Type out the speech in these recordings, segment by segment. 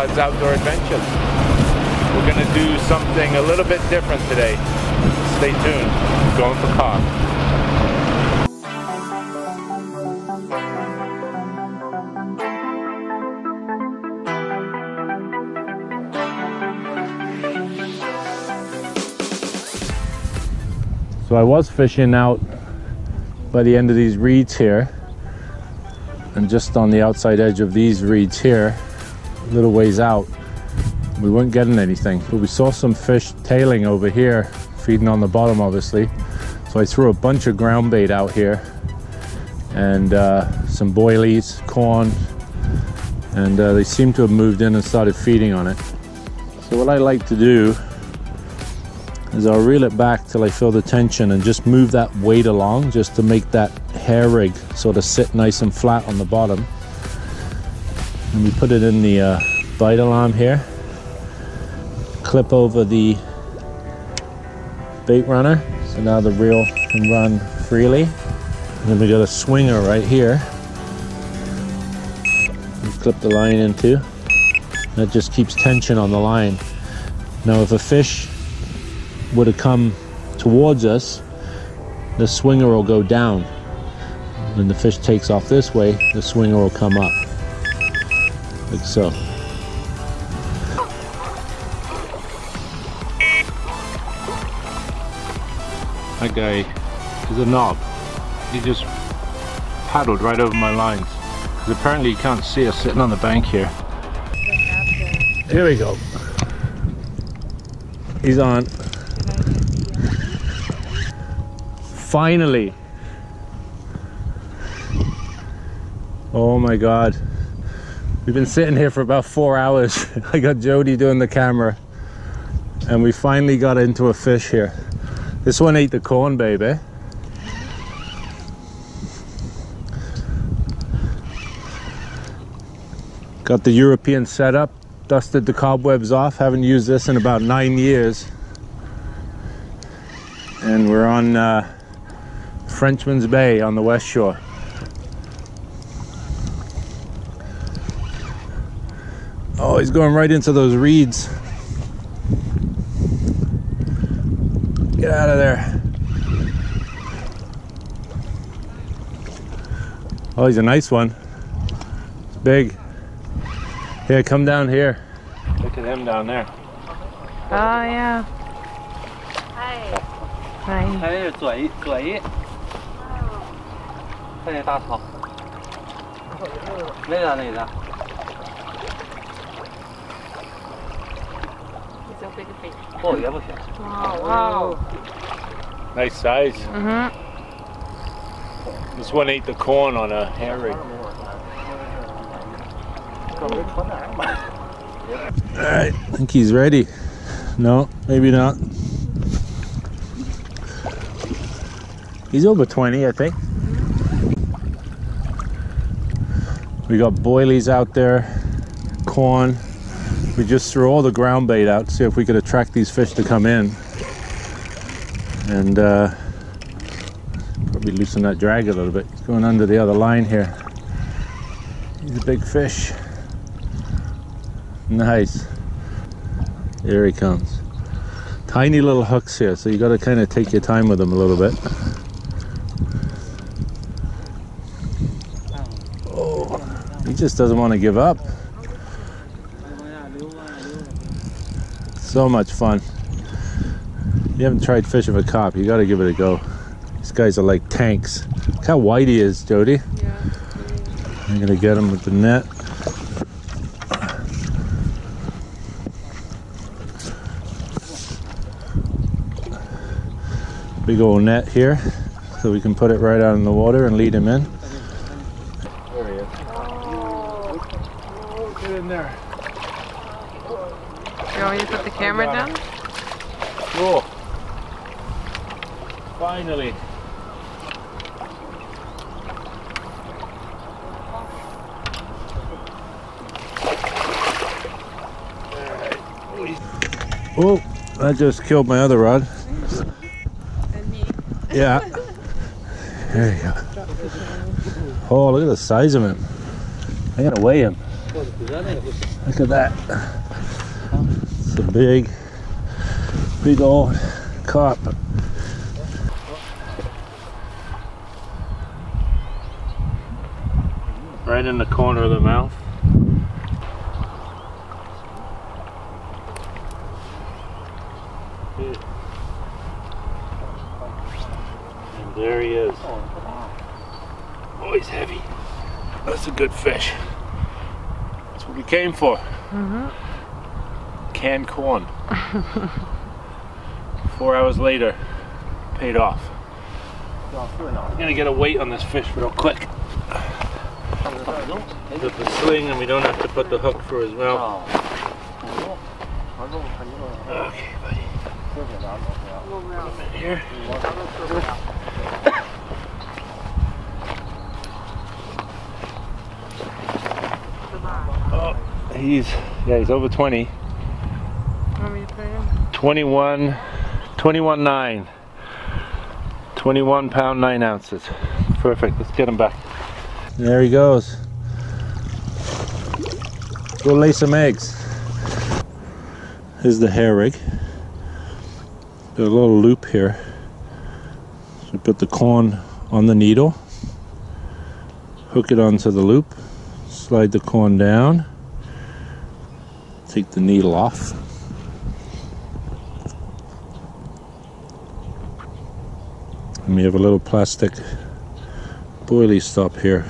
Todd's Outdoor Adventures. We're gonna do something a little bit different today. Stay tuned. We're going for carp. So I was fishing out by the end of these reeds here, and just on the outside edge of these reeds here, a little ways out, we weren't getting anything, but we saw some fish tailing over here, feeding on the bottom obviously. So I threw a bunch of ground bait out here, and some boilies, corn, and they seem to have moved in and started feeding on it. So what I like to do is I'll reel it back till I feel the tension and just move that weight along, just to make that hair rig sort of sit nice and flat on the bottom. And we put it in the bite alarm here, clip over the bait runner, so now the reel can run freely. And then we got a swinger right here we clip the line into. That just keeps tension on the line. Now if a fish would have come towards us, the swinger will go down. When the fish takes off this way, the swinger will come up, like so. That guy is a knob. He just paddled right over my lines, because apparently you can't see us sitting on the bank here. Here we go. He's on. Finally. Oh my God. We've been sitting here for about 4 hours. I got Jody doing the camera, and we finally got into a fish here. This one ate the corn, baby. Got the European setup, dusted the cobwebs off. Haven't used this in about 9 years. And we're on Frenchman's Bay on the west shore. Oh, he's going right into those reeds. Get out of there. Oh, he's a nice one. It's big. Here, come down here. Look at him down there. Oh, yeah. Hi. Hi. 看见大草，累了累了。 Oh, yeah, wow, wow. Nice size. This one ate the corn on a hair rig. Alright, I think he's ready. No, maybe not. He's over 20, I think. We got boilies out there, corn. We just threw all the ground bait out to see if we could attract these fish to come in. And probably loosen that drag a little bit. He's going under the other line here. He's a big fish. Nice. There he comes. Tiny little hooks here, so you got to kind of take your time with them a little bit. Oh, he just doesn't want to give up. So much fun. You haven't tried fishing with carp, you got to give it a go. These guys are like tanks. Look how wide he is, Jody. Yeah. I'm gonna get him with the net. Big old net here, so we can put it right out in the water and lead him in. There he is. Oh, get in there. You want me to put the camera down? Cool. Finally. Oh, that just killed my other rod. And me. Yeah. There you go. Oh, look at the size of him. I gotta weigh him. Look at that. It's a big old carp. Right in the corner of the mouth. And there he is. Oh, he's heavy. That's a good fish. That's what we came for. Canned corn. 4 hours later, paid off. I'm gonna get a weight on this fish real quick. With the sling, and we don't have to put the hook through his mouth. Okay, buddy. Put him in here. Oh, he's over 20. Want me to put him? 21.9. 21 pound 9 ounces. Perfect. Let's get him back. There he goes. Go lay some eggs. Here's the hair rig. Got a little loop here. So we put the corn on the needle, hook it onto the loop, slide the corn down, take the needle off. And we have a little plastic boilie stop here.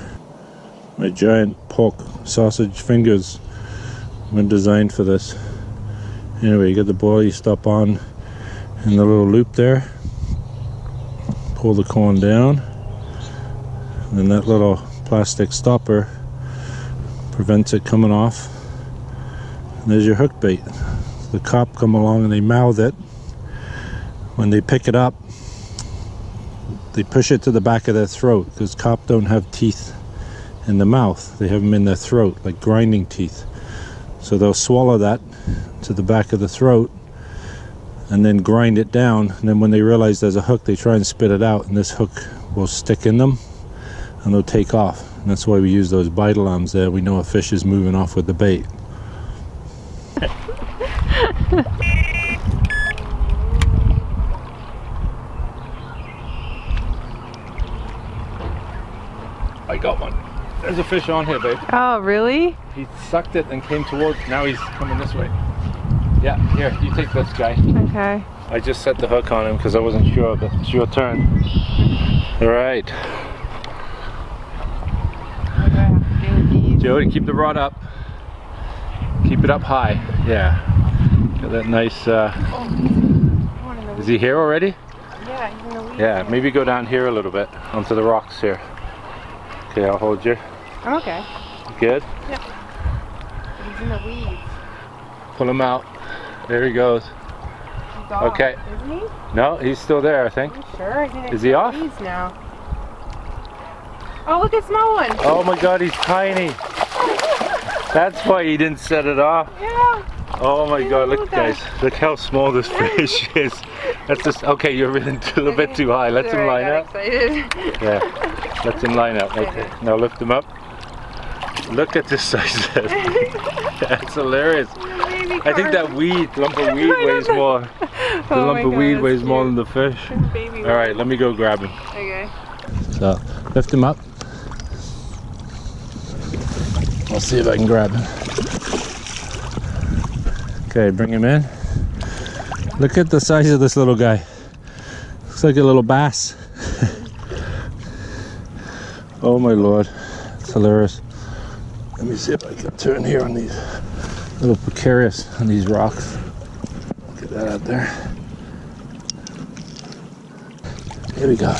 My giant pork sausage fingers were designed for this. Anyway, you get the boilie stop on in the little loop there. Pull the corn down, and then that little plastic stopper prevents it coming off. And there's your hook bait. The carp come along and they mouth it. When they pick it up, they push it to the back of their throat, because carp don't have teeth in the mouth. They have them in their throat, like grinding teeth. So they'll swallow that to the back of the throat and then grind it down. And then when they realize there's a hook, they try and spit it out, and this hook will stick in them and they'll take off. And that's why we use those bite alarms there. We know a fish is moving off with the bait. I got one. There's a fish on here, babe. Oh, really? He sucked it and came towards, now he's coming this way. Yeah, here, you take this guy. Okay. I just set the hook on him because I wasn't sure, but it's your turn. All right. What do I have to do with these? Jody, keep the rod up. Keep it up high. Yeah. Got that nice, is he here already? Yeah, he's in the weeds. Yeah, maybe go down here a little bit, onto the rocks here. Okay, I'll hold you. I'm okay. Good? Yeah. But he's in the weeds. Pull him out. There he goes. He's off, Okay. isn't he? No, he's still there, I think. Are you sure? I think Is he off? Weeds now. Oh, look at small one. Oh my god, he's tiny. That's why he didn't set it off. Yeah. Oh my god, look at that. guys. Look how small this fish is. That's just, okay, you're really a little bit too high. Let him line up. Excited. Yeah, let him line up. Okay, now lift him up. Look at this size. That's hilarious. I think that lump of weed weighs more. The lump of weed weighs more than the fish. All right, let me go grab him. Okay. So, lift him up. I'll see if I can grab him. Okay, bring him in. Look at the size of this little guy. Looks like a little bass. Oh my lord, it's hilarious. Let me see if I can turn here on these little precarious on these rocks. Get that out there. Here we go.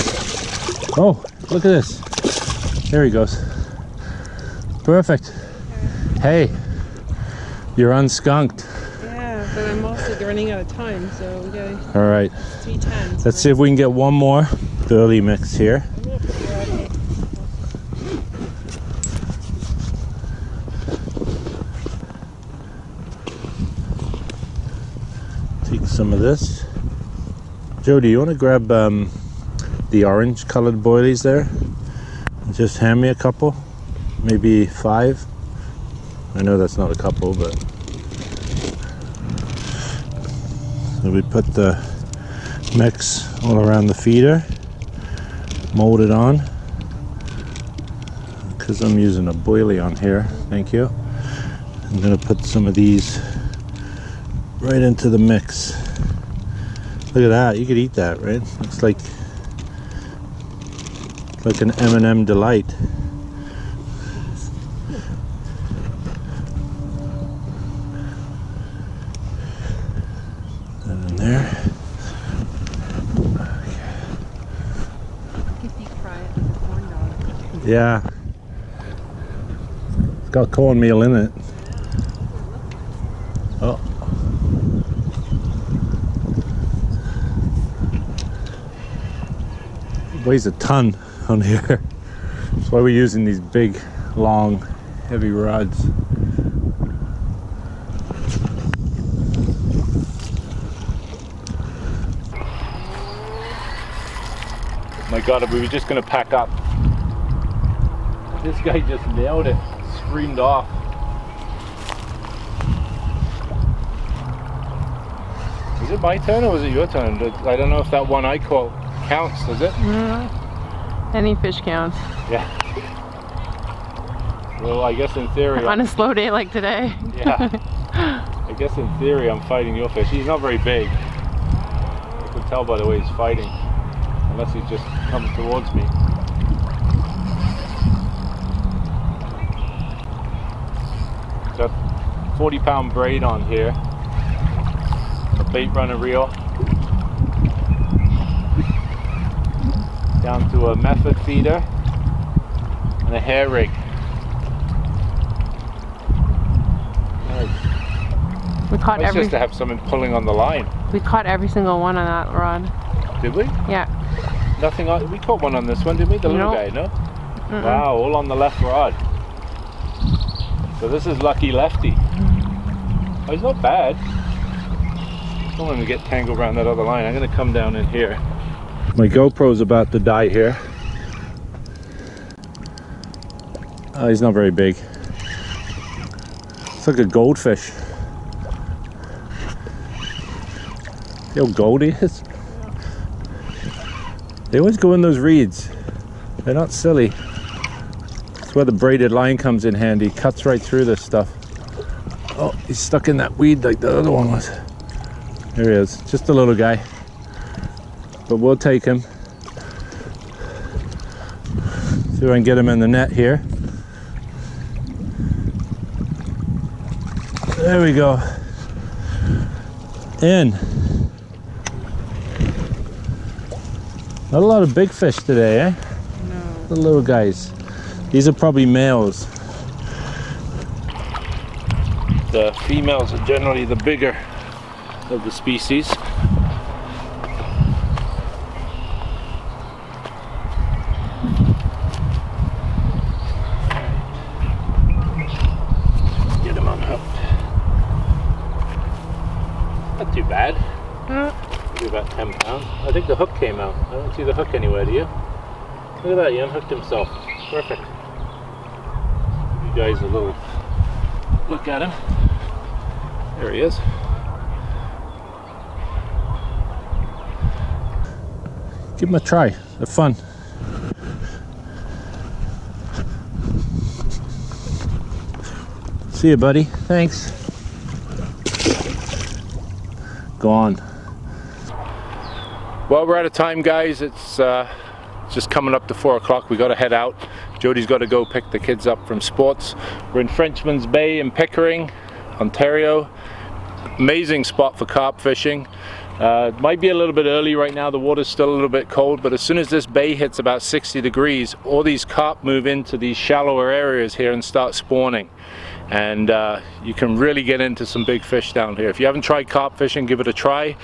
Oh, look at this. There he goes. Perfect. Hey, you're unskunked. Yeah, but I'm also running out of time, so we gotta. All right. 3:10. Let's see if we can get one more burley mix here. Take some of this. Jody, you want to grab the orange colored boilies there? And just hand me a couple, maybe 5. I know that's not a couple, but so we put the mix all around the feeder, mold it on, because I'm using a boilie on here. Thank you. I'm gonna put some of these right into the mix. Look at that, you could eat that, right? Looks like an M&M delight. That in there. You could deep fry it like a corn dog. Yeah. It's got cornmeal in it. Oh. It weighs a ton on here. That's why we're using these big, long, heavy rods. My God, we were just gonna pack up. This guy just nailed it, screamed off. Was it my turn or was it your turn? I don't know if that one I caught counts, does it? Any fish counts. Yeah. Well, I guess in theory... On a slow day like today. Yeah. I guess in theory I'm fighting your fish. He's not very big. I can tell by the way he's fighting. Unless he just comes towards me. Got 40-pound braid on here. A bait runner reel. Down to a method feeder. And a hair rig. We caught Nice every. just to have someone pulling on the line. We caught every single one on that rod. Did we? Yeah. Nothing on. We caught one on this one, didn't we? The little guy, no? Wow, all on the left rod. So this is lucky lefty. Oh, he's not bad. I don't want him to get tangled around that other line. I'm going to come down in here. My GoPro's about to die here. Oh, he's not very big. It's like a goldfish. See how gold he is? They always go in those reeds. They're not silly. That's where the braided line comes in handy. Cuts right through this stuff. Oh, he's stuck in that weed like the other one was. There he is. Just a little guy. But we'll take him. See if I can get him in the net here. There we go. In. Not a lot of big fish today, eh? No. The little guys. These are probably males. The females are generally the bigger of the species. Get him unhooked. Not too bad. Maybe about 10 pounds. I think the hook came out. I don't see the hook anywhere, do you? Look at that, he unhooked himself. Perfect. Give you guys a little look at him. There he is. Give him a try. Have fun. See you, buddy. Thanks. Gone. Well, we're out of time, guys. It's just coming up to 4 o'clock. We got to head out. Jody's got to go pick the kids up from sports. We're in Frenchman's Bay in Pickering, Ontario. Amazing spot for carp fishing. It might be a little bit early right now. The water's still a little bit cold, but as soon as this bay hits about 60 degrees, all these carp move into these shallower areas here and start spawning. And you can really get into some big fish down here. If you haven't tried carp fishing, give it a try.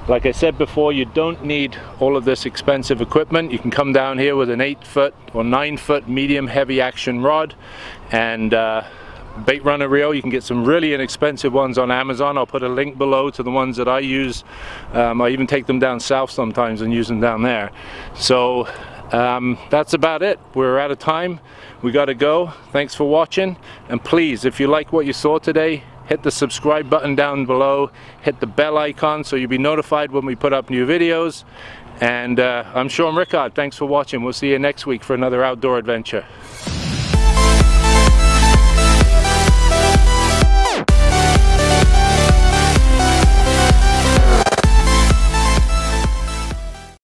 Like I said before, you don't need all of this expensive equipment. You can come down here with an 8-foot or 9-foot medium heavy action rod and bait runner reel. You can get some really inexpensive ones on Amazon. I'll put a link below to the ones that I use. I even take them down south sometimes and use them down there. So That's about it. We're out of time. We gotta go. Thanks for watching, and please, if you like what you saw today, hit the subscribe button down below, hit the bell icon so you'll be notified when we put up new videos. And I'm Sean Rickard. Thanks for watching. We'll see you next week for another outdoor adventure.